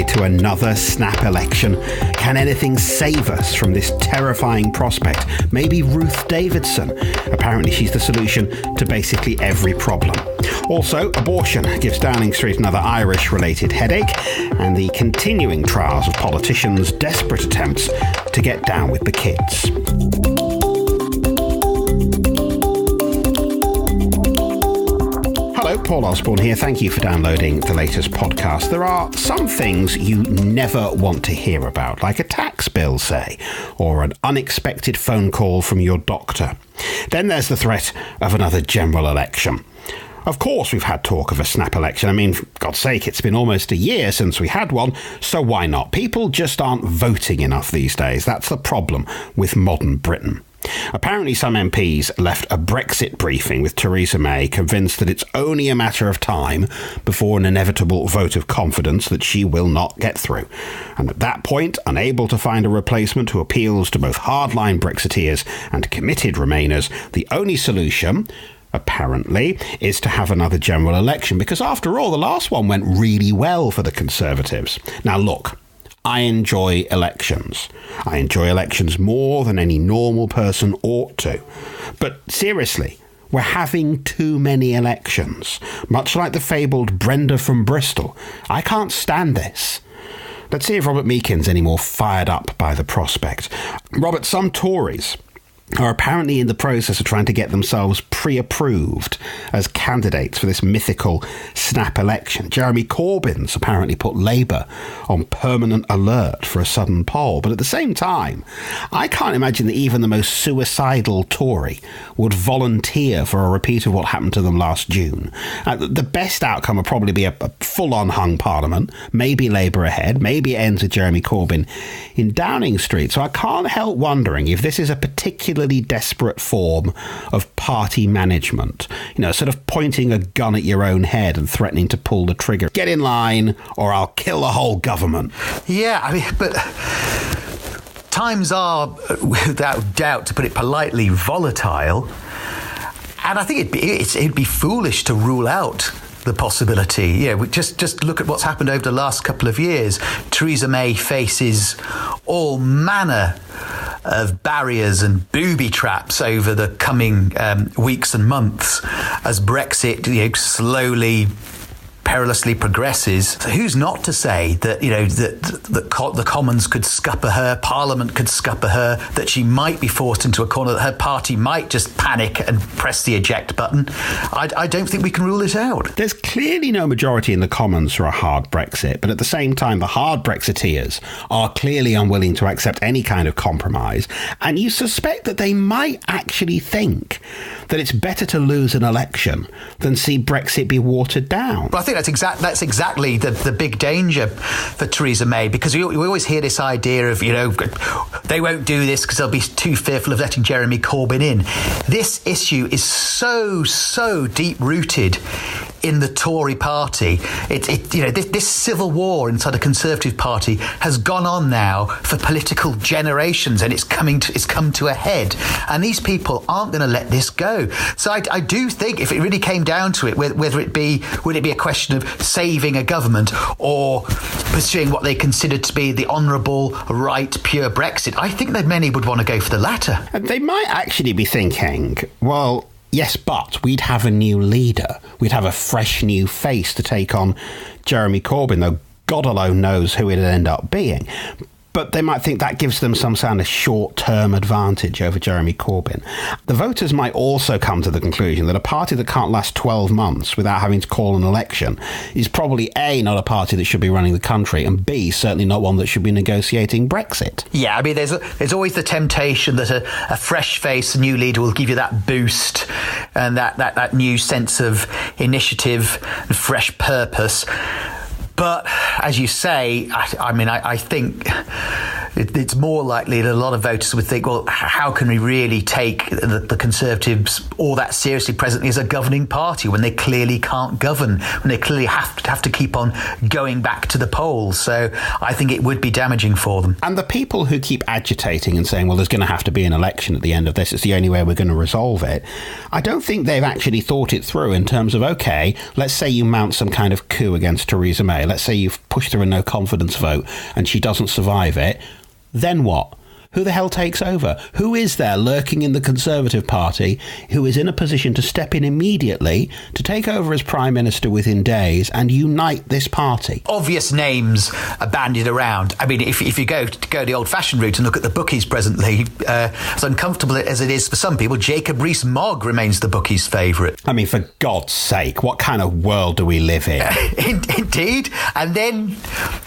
way to another snap election? Can anything save us from this terrifying prospect? Maybe Ruth Davidson. Apparently she's the solution to basically every problem. Also, abortion gives Downing Street another Irish-related headache, and the continuing trials of politicians' desperate attempts to get down with the kids. Hello, Paul Osborne here. Thank you for downloading the latest podcast. There are some things you never want to hear about, like a tax bill, say, or an unexpected phone call from your doctor. Then there's the threat of another general election. Of course we've had talk of a snap election. I mean, for God's sake, it's been almost a year since we had one, so why not? People just aren't voting enough these days. That's the problem with modern Britain. Apparently some MPs left a Brexit briefing with Theresa May, convinced that it's only a matter of time before an inevitable vote of confidence that she will not get through. And at that point, unable to find a replacement who appeals to both hardline Brexiteers and committed Remainers, the only solution, apparently, is to have another general election, because after all, the last one went really well for the Conservatives. Now look, I enjoy elections. I enjoy elections more than any normal person ought to. But seriously, we're having too many elections. Much like the fabled Brenda from Bristol. I can't stand this. Let's see if Robert Meakins any more fired up by the prospect. Robert, some Tories are apparently in the process of trying to get themselves pre-approved as candidates for this mythical snap election. Jeremy Corbyn's apparently put Labour on permanent alert for a sudden poll. But at the same time, I can't imagine that even the most suicidal Tory would volunteer for a repeat of what happened to them last June. The best outcome would probably be a full-on hung parliament, maybe Labour ahead, maybe it ends with Jeremy Corbyn in Downing Street. So I can't help wondering if this is a particularly desperate form of party management, sort of pointing a gun at your own head and threatening to pull the trigger. Get in line or I'll kill the whole government. Yeah, I mean, but times are, without doubt, to put it politely, volatile. And I think it'd be foolish to rule out the possibility. Yeah, just look at what's happened over the last couple of years. Theresa May faces all manner of barriers and booby traps over the coming weeks and months as Brexit slowly, perilously progresses. So who's not to say that that the Commons could scupper her, Parliament could scupper her, that she might be forced into a corner, that her party might just panic and press the eject button? I don't think we can rule it out. There's clearly no majority in the Commons for a hard Brexit, but at the same time, the hard Brexiteers are clearly unwilling to accept any kind of compromise, and you suspect that they might actually think that it's better to lose an election than see Brexit be watered down. Well, I think that's exactly the big danger for Theresa May, because we always hear this idea of, they won't do this because they'll be too fearful of letting Jeremy Corbyn in. This issue is so deep-rooted in the Tory party. This civil war inside the Conservative Party has gone on now for political generations, and it's come to a head. And these people aren't going to let this go. So I do think, if it really came down to it, would it be a question of saving a government or pursuing what they consider to be the honourable, right, pure Brexit? I think that many would want to go for the latter. And they might actually be thinking, well, yes, but we'd have a new leader. We'd have a fresh new face to take on Jeremy Corbyn, though God alone knows who it'd end up being. But they might think that gives them some kind of short-term advantage over Jeremy Corbyn. The voters might also come to the conclusion that a party that can't last 12 months without having to call an election is probably A, not a party that should be running the country, and B, certainly not one that should be negotiating Brexit. Yeah, I mean, there's always the temptation that a fresh face, a new leader will give you that boost and that new sense of initiative and fresh purpose. But as you say, I think it's more likely that a lot of voters would think, well, how can we really take the Conservatives all that seriously presently as a governing party when they clearly can't govern, when they clearly have to keep on going back to the polls? So I think it would be damaging for them. And the people who keep agitating and saying, well, there's going to have to be an election at the end of this, it's the only way we're going to resolve it, I don't think they've actually thought it through in terms of, OK, let's say you mount some kind of coup against Theresa May. Let's say you push through a no confidence vote and she doesn't survive it, then what? Who the hell takes over? Who is there lurking in the Conservative Party who is in a position to step in immediately to take over as Prime Minister within days and unite this party? Obvious names are bandied around. I mean, if you go the old-fashioned route and look at the bookies presently, as uncomfortable as it is for some people, Jacob Rees-Mogg remains the bookies' favourite. I mean, for God's sake, what kind of world do we live in? Indeed. And then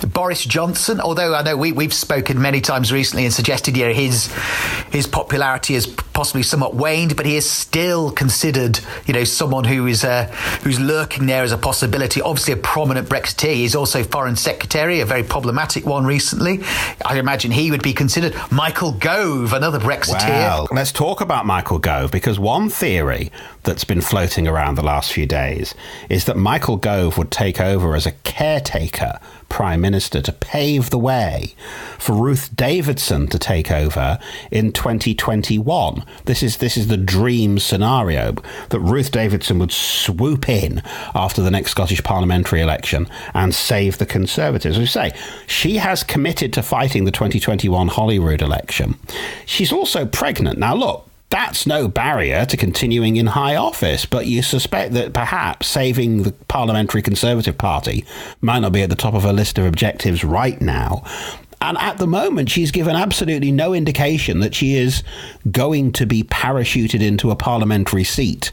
Boris Johnson, although I know we've spoken many times recently and suggested his popularity has possibly somewhat waned, but he is still considered, someone who's lurking there as a possibility. Obviously, a prominent Brexiteer. He's also Foreign Secretary, a very problematic one recently. I imagine he would be considered. Michael Gove, another Brexiteer. Well, let's talk about Michael Gove, because one theory that's been floating around the last few days is that Michael Gove would take over as a caretaker Prime Minister to pave the way for Ruth Davidson to take over in 2021. This is the dream scenario, that Ruth Davidson would swoop in after the next Scottish parliamentary election and save the Conservatives. As we say, she has committed to fighting the 2021 Holyrood election. She's also pregnant. Now, look, that's no barrier to continuing in high office, but you suspect that perhaps saving the Parliamentary Conservative Party might not be at the top of her list of objectives right now. And at the moment, she's given absolutely no indication that she is going to be parachuted into a parliamentary seat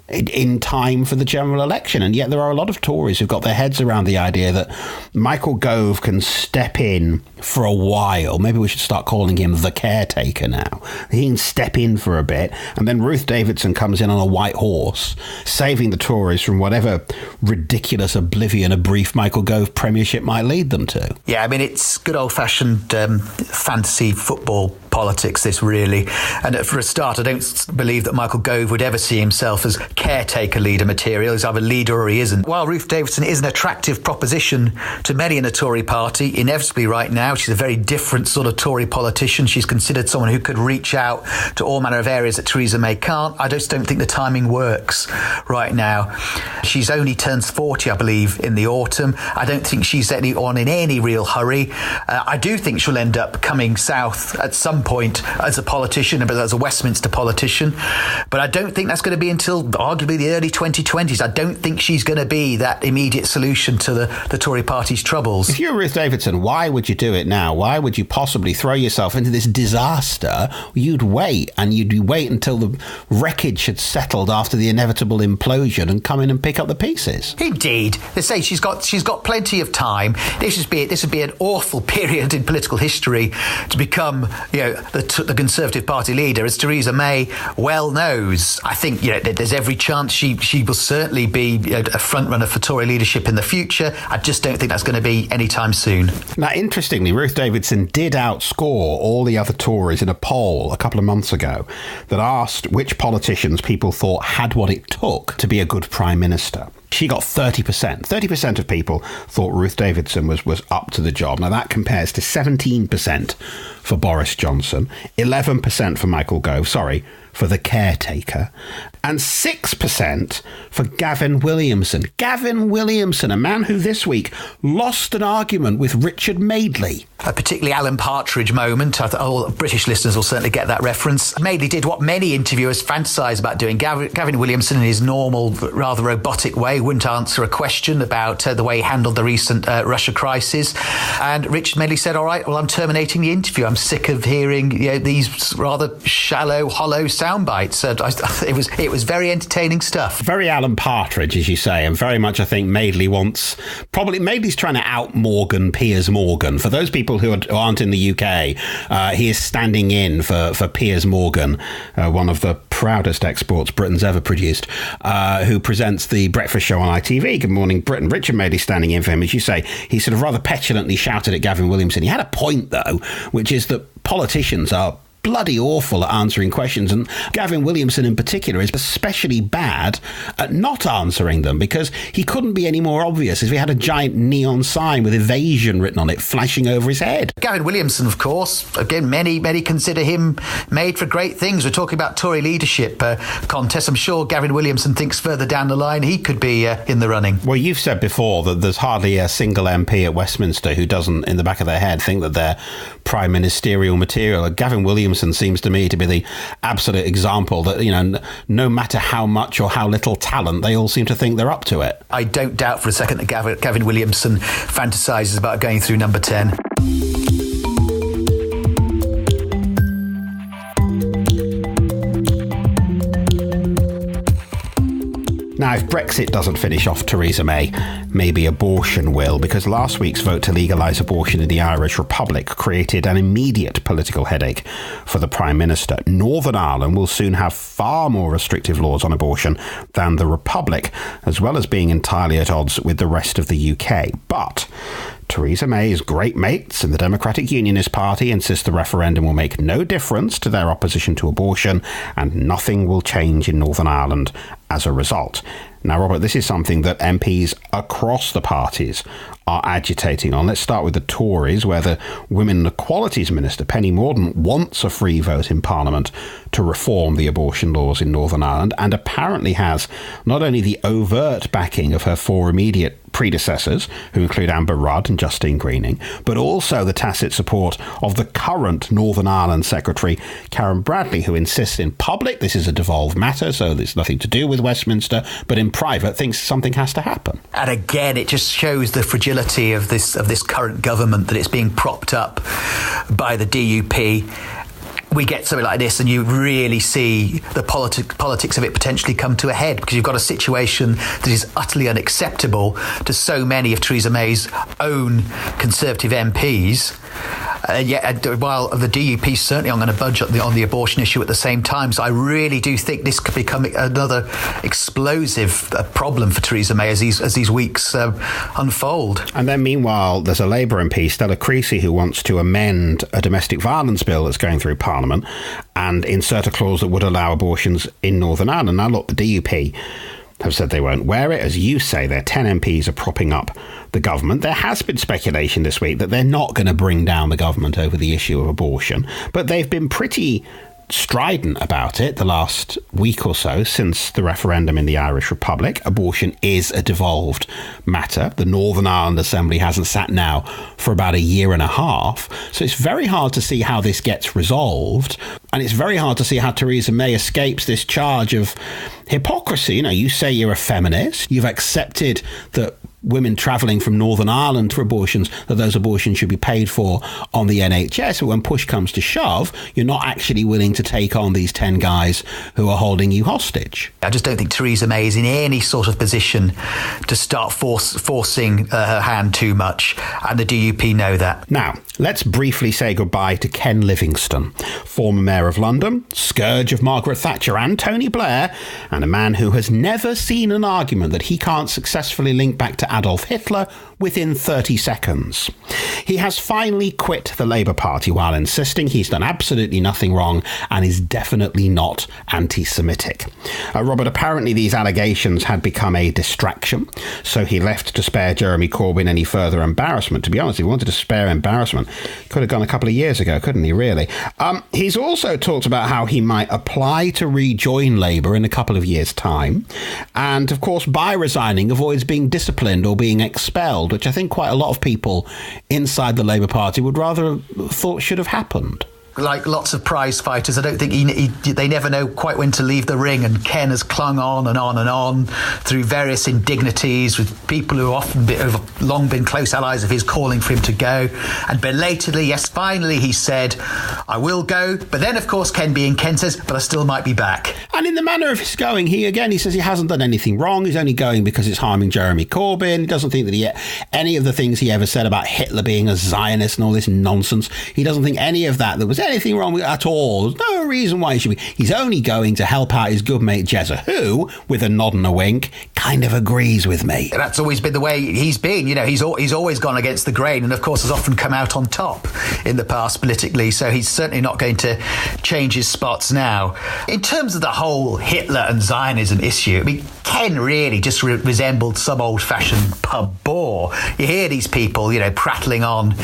in time for the general election. And yet there are a lot of Tories who've got their heads around the idea that Michael Gove can step in for a while. Maybe we should start calling him the caretaker now. He can step in for a bit, and then Ruth Davidson comes in on a white horse, saving the Tories from whatever ridiculous oblivion a brief Michael Gove premiership might lead them to. Yeah, I mean, it's good old-fashioned fantasy football politics, this really. And for a start, I don't believe that Michael Gove would ever see himself as caretaker leader material. He's either leader or he isn't. While Ruth Davidson is an attractive proposition to many in the Tory party, inevitably right now, she's a very different sort of Tory politician. She's considered someone who could reach out to all manner of areas that Theresa May can't. I just don't think the timing works right now. She's only turns 40, I believe, in the autumn. I don't think she's in any real hurry. I do think she'll end up coming south at some point as a politician, but as a Westminster politician. But I don't think that's going to be until arguably the early 2020s. I don't think she's going to be that immediate solution to the Tory party's troubles. If you're Ruth Davidson, why would you do it now? Why would you possibly throw yourself into this disaster? You'd wait until the wreckage had settled after the inevitable implosion and come in and pick up the pieces. Indeed. They say she's got plenty of time. This would be an awful period in political history to become, the Conservative Party leader, as Theresa May well knows. I think, there's every chance she will certainly be a front runner for Tory leadership in the future. I just don't think that's going to be anytime soon. Now, interestingly, Ruth Davidson did outscore all the other Tories in a poll a couple of months ago that asked which politicians people thought had what it took to be a good Prime Minister. She got 30%. 30% of people thought Ruth Davidson was up to the job. Now, that compares to 17% for Boris Johnson, 11% for Michael Gove, for the caretaker, and 6% for Gavin Williamson. Gavin Williamson, a man who this week lost an argument with Richard Madeley. A particularly Alan Partridge moment. All British listeners will certainly get that reference. Madeley did what many interviewers fantasise about doing. Gavin Williamson, in his normal, rather robotic way, wouldn't answer a question about the way he handled the recent Russia crisis. And Richard Madeley said, all right, well, I'm terminating the interview. I'm sick of hearing these rather shallow, hollow sound bites. It was very entertaining stuff. Very Alan Partridge, as you say, and very much I think Madeley's trying to out Morgan Piers Morgan. For those people who aren't in the UK, he is standing in for Piers Morgan, one of the proudest exports Britain's ever produced, who presents the breakfast show on ITV, Good Morning Britain. Richard Madeley standing in for him. As you say, he sort of rather petulantly shouted at Gavin Williamson. He had a point, though, which is that politicians are bloody awful at answering questions, and Gavin Williamson in particular is especially bad at not answering them, because he couldn't be any more obvious if he had a giant neon sign with evasion written on it flashing over his head. Gavin Williamson, of course, again, many consider him made for great things. We're talking about Tory leadership contests. I'm sure Gavin Williamson thinks further down the line he could be in the running. Well, you've said before that there's hardly a single MP at Westminster who doesn't, in the back of their head, think that they're prime ministerial material. Gavin Williamson seems to me to be the absolute example that, no matter how much or how little talent, they all seem to think they're up to it. I don't doubt for a second that Gavin Williamson fantasises about going through number 10. Now, if Brexit doesn't finish off Theresa May, maybe abortion will, because last week's vote to legalise abortion in the Irish Republic created an immediate political headache for the Prime Minister. Northern Ireland will soon have far more restrictive laws on abortion than the Republic, as well as being entirely at odds with the rest of the UK. But Theresa May's great mates in the Democratic Unionist Party insist the referendum will make no difference to their opposition to abortion, and nothing will change in Northern Ireland as a result. Now, Robert, this is something that MPs across the parties are agitating on. Let's start with the Tories, where the Women and Equalities Minister, Penny Mordaunt, wants a free vote in Parliament to reform the abortion laws in Northern Ireland, and apparently has not only the overt backing of her four immediate predecessors, who include Amber Rudd and Justine Greening, but also the tacit support of the current Northern Ireland Secretary, Karen Bradley, who insists in public this is a devolved matter, so there's nothing to do with Westminster, but in private thinks something has to happen. And again, it just shows the fragility of this current government, that it's being propped up by the DUP. We get something like this and you really see the politics of it potentially come to a head, because you've got a situation that is utterly unacceptable to so many of Theresa May's own Conservative MPs. Yet, while the DUP certainly aren't going to budge on the abortion issue at the same time. So I really do think this could become another explosive problem for Theresa May as these weeks unfold. And then meanwhile, there's a Labour MP, Stella Creasy, who wants to amend a domestic violence bill that's going through Parliament and insert a clause that would allow abortions in Northern Ireland. Now, look, the DUP have said they won't wear it. As you say, their 10 MPs are propping up the government. There has been speculation this week that they're not going to bring down the government over the issue of abortion, but they've been pretty strident about it the last week or so since the referendum in the Irish Republic. Abortion is a devolved matter. The Northern Ireland Assembly hasn't sat now for about a year and a half, so it's very hard to see how this gets resolved, and it's very hard to see how Theresa May escapes this charge of hypocrisy. You say you're a feminist, you've accepted that women travelling from Northern Ireland for abortions, that those abortions should be paid for on the NHS. But when push comes to shove, you're not actually willing to take on these 10 guys who are holding you hostage. I just don't think Theresa May is in any sort of position to start forcing her hand too much, and the DUP know that. Now, let's briefly say goodbye to Ken Livingstone, former Mayor of London, scourge of Margaret Thatcher and Tony Blair, and a man who has never seen an argument that he can't successfully link back to Adolf Hitler within 30 seconds. He has finally quit the Labour Party while insisting he's done absolutely nothing wrong and is definitely not anti-Semitic. Robert, apparently these allegations had become a distraction, so he left to spare Jeremy Corbyn any further embarrassment. To be honest, if he wanted to spare embarrassment, he could have gone a couple of years ago, couldn't he, really? He's also talked about how he might apply to rejoin Labour in a couple of years' time, and of course by resigning avoids being disciplined or being expelled, which I think quite a lot of people inside the Labour Party would rather have thought should have happened. Like lots of prize fighters, I don't think they never know quite when to leave the ring, and Ken has clung on and on and on through various indignities with people who have long been close allies of his calling for him to go, and belatedly, yes, finally he said, I will go, but then of course Ken being Ken says, but I still might be back. And in the manner of his going, he says he hasn't done anything wrong, he's only going because it's harming Jeremy Corbyn. He doesn't think that any of the things he ever said about Hitler being a Zionist and all this nonsense, he doesn't think any of that was anything wrong with it at all. There's no reason why he should be. He's only going to help out his good mate Jezza, who, with a nod and a wink, kind of agrees with me. That's always been the way he's been. He's always gone against the grain, and of course has often come out on top in the past politically, so he's certainly not going to change his spots now. In terms of the whole Hitler and Zionism issue, I mean, Ken really just resembled some old-fashioned pub bore. You hear these people, prattling on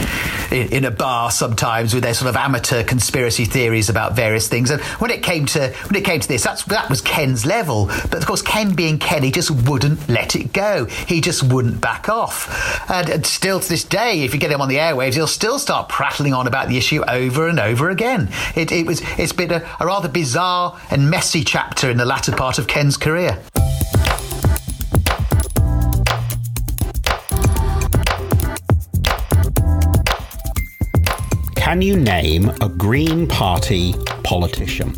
in a bar sometimes with their sort of amateur conspiracy theories about various things. And when it came to this, that was Ken's level. But of course, Ken being Ken, he just wouldn't let it go. He just wouldn't back off. And still to this day, if you get him on the airwaves, he'll still start prattling on about the issue over and over again. It's been a rather bizarre and messy chapter in the latter part of Ken's career. Can you name a Green Party politician?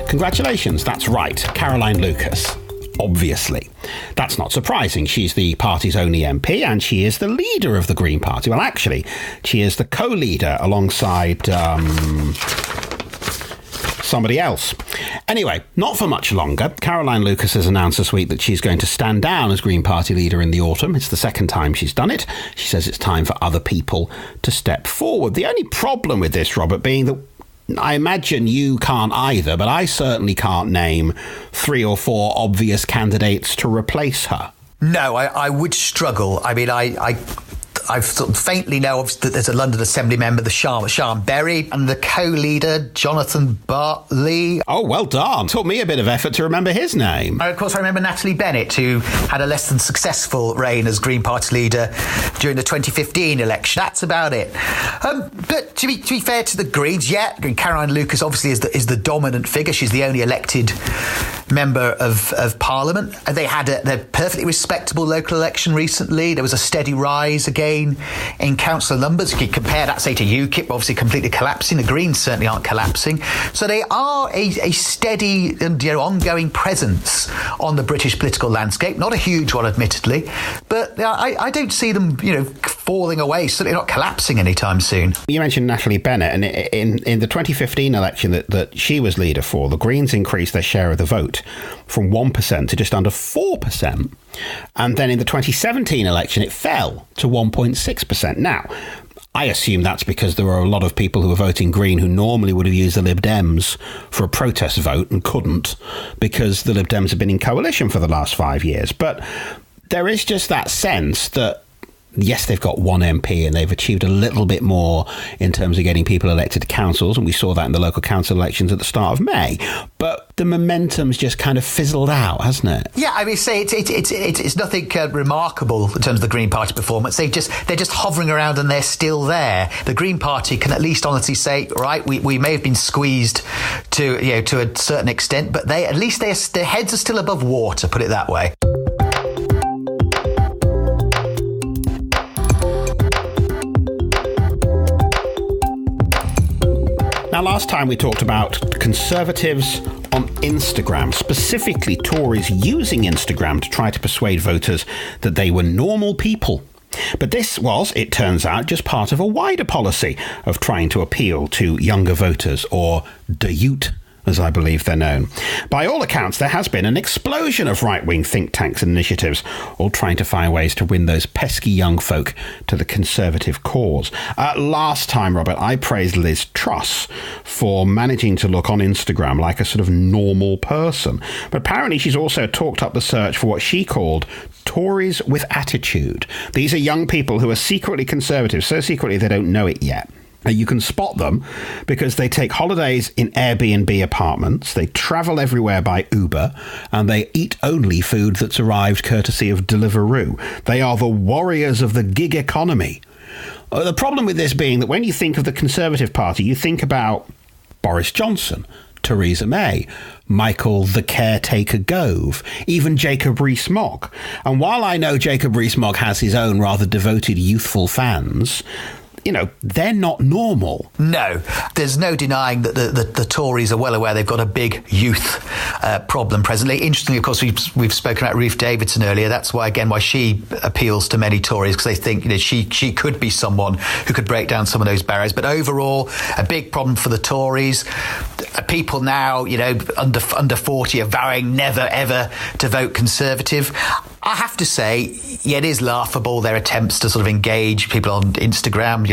Congratulations, that's right, Caroline Lucas. Obviously. That's not surprising. She's the party's only MP and she is the leader of the Green Party. Well, actually, she is the co-leader alongside somebody else. Anyway, not for much longer. Caroline Lucas has announced this week that she's going to stand down as Green Party leader in the autumn. It's the second time she's done it. She says it's time for other people to step forward. The only problem with this, Robert, being that I imagine you can't either, but I certainly can't name 3 or 4 obvious candidates to replace her. No, I would struggle. I mean, I sort of faintly know that there's a London Assembly member, the Sian Berry, and the co-leader, Jonathan Bartley. Oh, well done. Took me a bit of effort to remember his name. And of course, I remember Natalie Bennett, who had a less than successful reign as Green Party leader during the 2015 election. That's about it. But to be fair to the Greens, Caroline Lucas obviously is the dominant figure. She's the only elected member of Parliament. They had a perfectly respectable local election recently. There was a steady rise again in council numbers. You can compare that, say, to UKIP, obviously completely collapsing. The Greens certainly aren't collapsing. So they are a steady and ongoing presence on the British political landscape. Not a huge one, admittedly, but I don't see them, falling away. Certainly not collapsing anytime soon. You mentioned Natalie Bennett, and in the 2015 election that she was leader for, the Greens increased their share of the vote from 1% to just under 4%. And then in the 2017 election, it fell to 1.6%. Now, I assume that's because there were a lot of people who were voting Green who normally would have used the Lib Dems for a protest vote and couldn't because the Lib Dems have been in coalition for the last 5 years. But there is just that sense that, yes, they've got one MP and they've achieved a little bit more in terms of getting people elected to councils, and we saw that in the local council elections at the start of May. But the momentum's just kind of fizzled out, hasn't it? Yeah, I mean, say it's nothing remarkable in terms of the Green Party performance. They're just hovering around and they're still there. The Green Party can at least honestly say, right, we may have been squeezed to a certain extent, but their heads are still above water, put it that way. Now, last time we talked about Conservatives on Instagram, specifically Tories using Instagram to try to persuade voters that they were normal people. But this was, it turns out, just part of a wider policy of trying to appeal to younger voters, or the youth, as I believe they're known. By all accounts, there has been an explosion of right-wing think tanks and initiatives, all trying to find ways to win those pesky young folk to the Conservative cause. Last time, Robert, I praised Liz Truss for managing to look on Instagram like a sort of normal person. But apparently she's also talked up the search for what she called Tories with attitude. These are young people who are secretly Conservative, so secretly they don't know it yet. You can spot them because they take holidays in Airbnb apartments, they travel everywhere by Uber, and they eat only food that's arrived courtesy of Deliveroo. They are the warriors of the gig economy. The problem with this being that when you think of the Conservative Party, you think about Boris Johnson, Theresa May, Michael the Caretaker Gove, even Jacob Rees-Mogg. And while I know Jacob Rees-Mogg has his own rather devoted youthful fans, they're not normal. No, there's no denying that the Tories are well aware they've got a big youth problem presently. Interestingly, of course, we've spoken about Ruth Davidson earlier. That's why she appeals to many Tories, because they think she could be someone who could break down some of those barriers. But overall, a big problem for the Tories. People now, under 40 are vowing never ever to vote Conservative. I have to say, it is laughable, their attempts to sort of engage people on Instagram.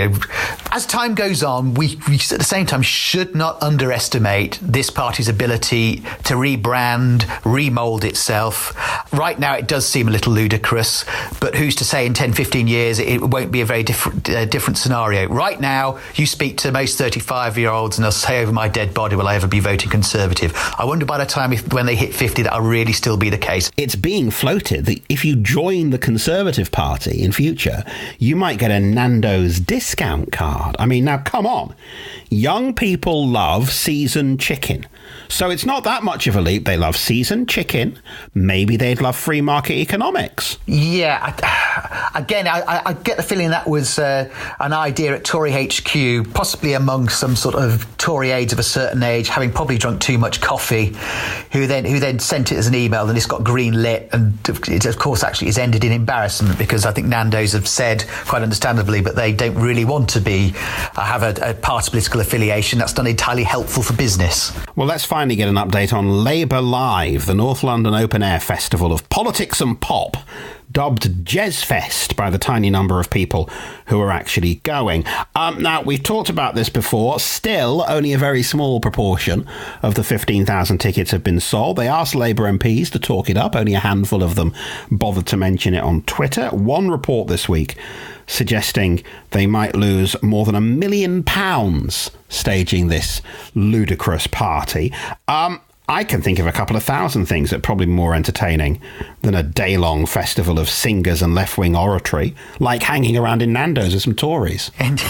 As time goes on, we at the same time should not underestimate this party's ability to rebrand, remould itself. Right now, it does seem a little ludicrous, but who's to say in 10, 15 years it won't be a very different scenario. Right now, you speak to most 35-year-olds and they'll say, over my dead body will I ever be voting Conservative. I wonder by the time when they hit 50 that'll really still be the case. It's being floated that if you join the Conservative Party in future, you might get a Nando's discount card. I mean, now, come on. Young people love seasoned chicken. So it's not that much of a leap. They love seasoned chicken. Maybe they'd love free market economics. Yeah, I get the feeling that was an idea at Tory HQ, possibly among some sort of Tory aides of a certain age, having probably drunk too much coffee, who then sent it as an email, and it's got green lit, and it, of course, actually is ended in embarrassment, because I think Nando's have said, quite understandably, but they don't really want to have a party political affiliation. That's not entirely helpful for business. Well, let's finally get an update on Labour Live, the North London Open Air Festival of Politics and Pop, dubbed Jezfest by the tiny number of people who are actually going. Now, we've talked about this before. Still, only a very small proportion of the 15,000 tickets have been sold. They asked Labour MPs to talk it up. Only a handful of them bothered to mention it on Twitter. One report this week suggesting they might lose more than £1 million staging this ludicrous party. I can think of a couple of thousand things that are probably more entertaining than a day-long festival of singers and left-wing oratory, like hanging around in Nando's with some Tories. And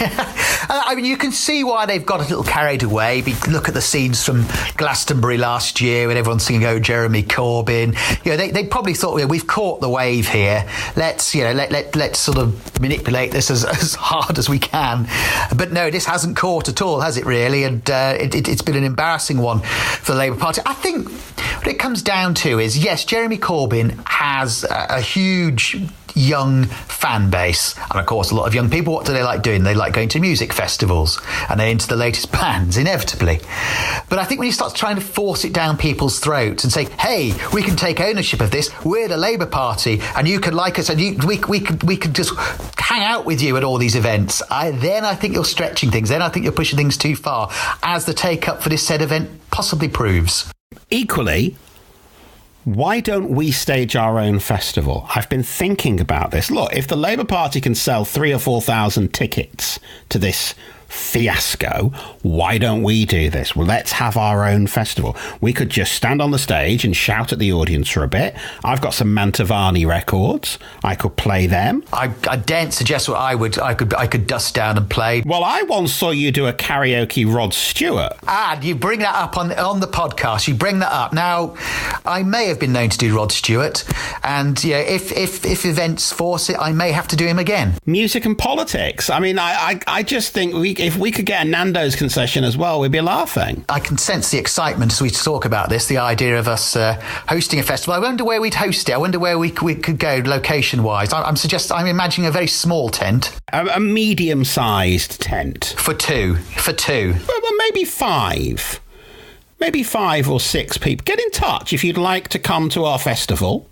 I mean, you can see why they've got a little carried away. Look at the scenes from Glastonbury last year when everyone's singing, "Oh, Jeremy Corbyn." They probably thought, we've caught the wave here. Let's sort of manipulate this as hard as we can. But no, this hasn't caught at all, has it really? And it's been an embarrassing one for the Labour Party. I think what it comes down to is, yes, Jeremy Corbyn has a huge young fan base, and of course a lot of young people, what do they like doing? They like going to music festivals, and they're into the latest bands, inevitably. But I think when he starts trying to force it down people's throats and say, hey, we can take ownership of this, we're the Labour Party, and you can like us, and we could just hang out with you at all these events, then I think you're stretching things, then I think you're pushing things too far, as the take-up for this said event possibly proves. Equally, why don't we stage our own festival? I've been thinking about this. Look, if the Labour Party can sell 3,000 or 4,000 tickets to this fiasco, why don't we do this? Well, let's have our own festival. We could just stand on the stage and shout at the audience for a bit. I've got some Mantovani records. I could play them. I daren't suggest what I could dust down and play. Well, I once saw you do a karaoke Rod Stewart. And you bring that up on the podcast. You bring that up. Now, I may have been known to do Rod Stewart, and if events force it, I may have to do him again. Music and politics. I mean, I just think if we could get a Nando's concession as well, we'd be laughing. I can sense the excitement as we talk about this, the idea of us hosting a festival. I wonder where we'd host it. I wonder where we could go location-wise. I'm imagining a very small tent. A medium-sized tent. For two. Well, maybe 5. Maybe 5 or 6 people. Get in touch if you'd like to come to our festival.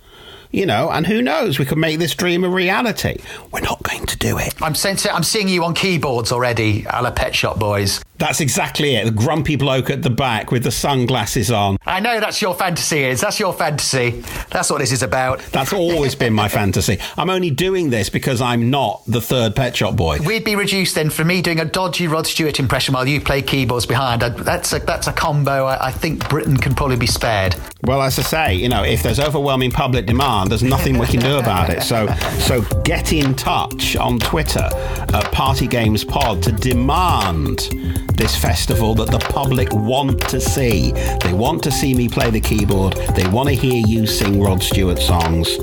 And who knows, we could make this dream a reality. We're not going to do it. I'm seeing you on keyboards already, a la Pet Shop Boys. That's exactly it. The grumpy bloke at the back with the sunglasses on. I know that's your fantasy, That's your fantasy. That's what this is about. That's always been my fantasy. I'm only doing this because I'm not the third Pet Shop Boy. We'd be reduced then from me doing a dodgy Rod Stewart impression while you play keyboards behind. That's a combo I think Britain can probably be spared. Well, as I say, if there's overwhelming public demand, there's nothing we can do about it. So get in touch on Twitter at Party Games Pod to demand this festival that the public want to see. They want to see me play the keyboard. They want to hear you sing Rod Stewart songs.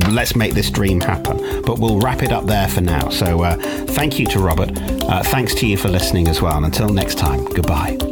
let's make this dream happen. But we'll wrap it up there for now. So thank you to Robert. Thanks to you for listening as well. And until next time, goodbye.